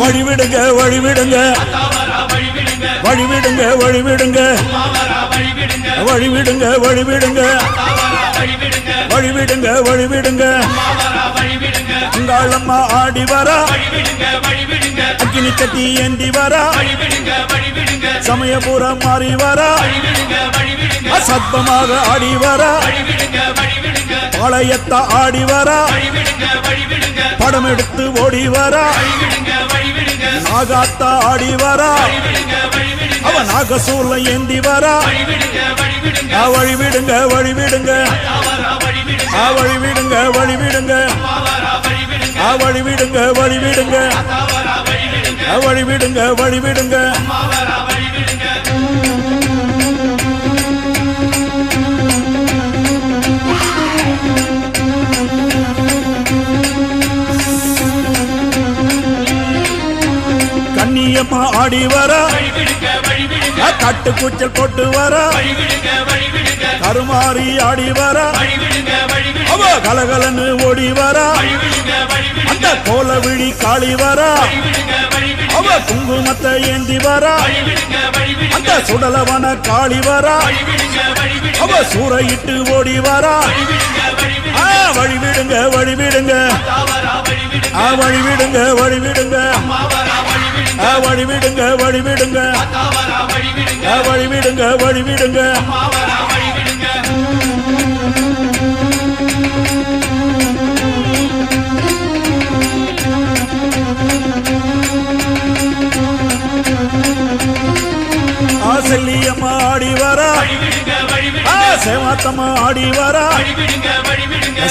வழிவிடுங்க வழிவிடுங்க வழிவிடுங்க வழிவிடுங்க வழிவிடுங்க வழிவிடுங்க வழிவிடுங்க வழிவிடுங்க அங்காளம்மா ஆடி வரா அக்கினி கட்டி ஏந்தி வரா சமயபுரம் மாறி வரா அசத்தமாக ஆடி வரா பாளையத்த ஆடி வரா படம் எடுத்து ஓடி வரா நாகாத்தா ஆடி வரா அவ நாகசூர்ல ஏந்தி வரா வழிவிடுங்க வழிவிடுங்க வழிவிடுங்க வழிவிடுங்க வழிவிடுங்க வழிவிடுங்க வழிவிடுங்க வழிவிடுங்க கண்ணியம்மா ஆடி வரா கட்டு கூச்சல் போட்டு வரா கருமாறி ஆடி வரா அவ கலகலன்னு ஓடி வரா அந்த கோல விழி காளி வரா அவ குங்குமத்தை ஏந்தி வரா அந்த சுடலவன காளி வரா அவ சூறையிட்டு ஓடி வரா வழிவிடுங்க வழிவிடுங்க வழிவிடுங்க வழிவிடுங்க வழிவிடுங்க வழிவிடுங்க வழிவிடுங்க வழிவிடுங்க செல்லியம்மா ஆடி வரா சேவாத்தம்மா ஆடி வரா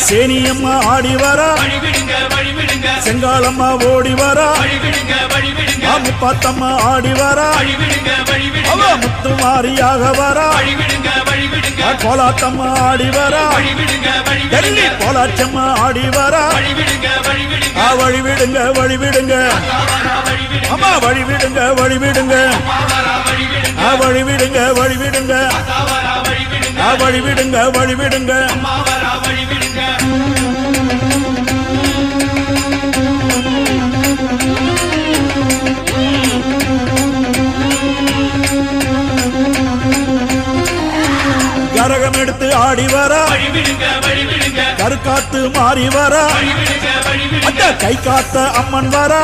சேனியம்மா ஆடி வரா செங்காலம்மா ஓடி வரா முப்பாத்தம்மா ஆடி வரா அவ முத்து மாரியாக வரா கோலாத்தம்மா ஆடி வரா டெல்லி கோலாச்சம்மா ஆடி வரா வழிவிடுங்க வழிவிடுங்க அம்மா வழிவிடுங்க வழிவிடுங்க வழிவிடுங்க வழிவிடுங்க வழிவிடுங்க வழிவிடுங்க கரகம் எடுத்து ஆடி வரா கருக்காத்து மாறி வரா அந்த கை காத்த அம்மன் வரா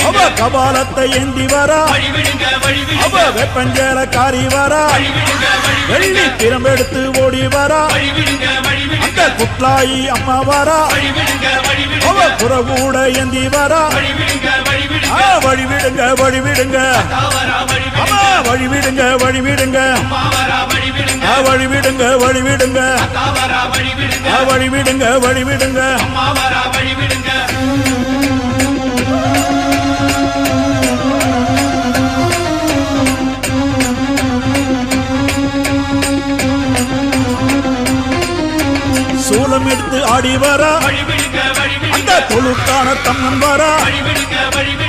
அவ கபாலத்தை ஏந்தி வரா அவ வெப்பஞ்சேல காரி வரா வெள்ளி திறம்பெடுத்து ஓடி வரா அந்த குட்லாயி அம்மா வரா அவ புறகூட ஏந்தி வரா வழிவிடுங்க வழிவிடுங்க அம்மா வழிவிடுங்க வழிவிடுங்க வழிவிடுங்க வழிவிடுங்க வழிவிடுங்க வழிவிடுங்க சூலம் எடுத்து ஆடி வரா அந்த தொழுக்கான தம்மன் வரா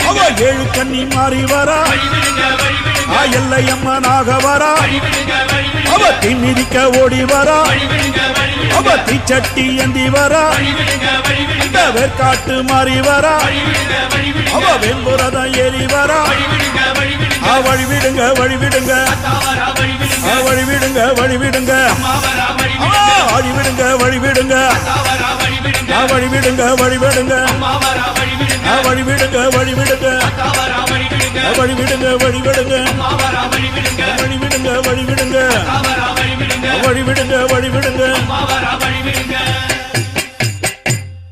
அவ ஏழு கண்ணி மாறி வரா எல்லையம்மனாக வரா அவ தீமிதிக்க ஓடி வரா அவ தீச்சட்டி ஏந்தி வரா இந்த வேர்காட்டு மாறி வரா அவ வெண்புரத ஏறி வரா வழிவிடுங்க வழிவிடுங்க வழிவிடுங்க வழிவிடுங்க வழிவிடுங்க வழிவிடுங்க வழிவிடுங்க வழிவிடுங்க வழிவிடுங்க வழிவிடுங்க வழிவிடுங்க வழிவிடுங்க வழிவிடுங்க வழிவிடுங்க வழிவிடுங்க வழிவிடுங்க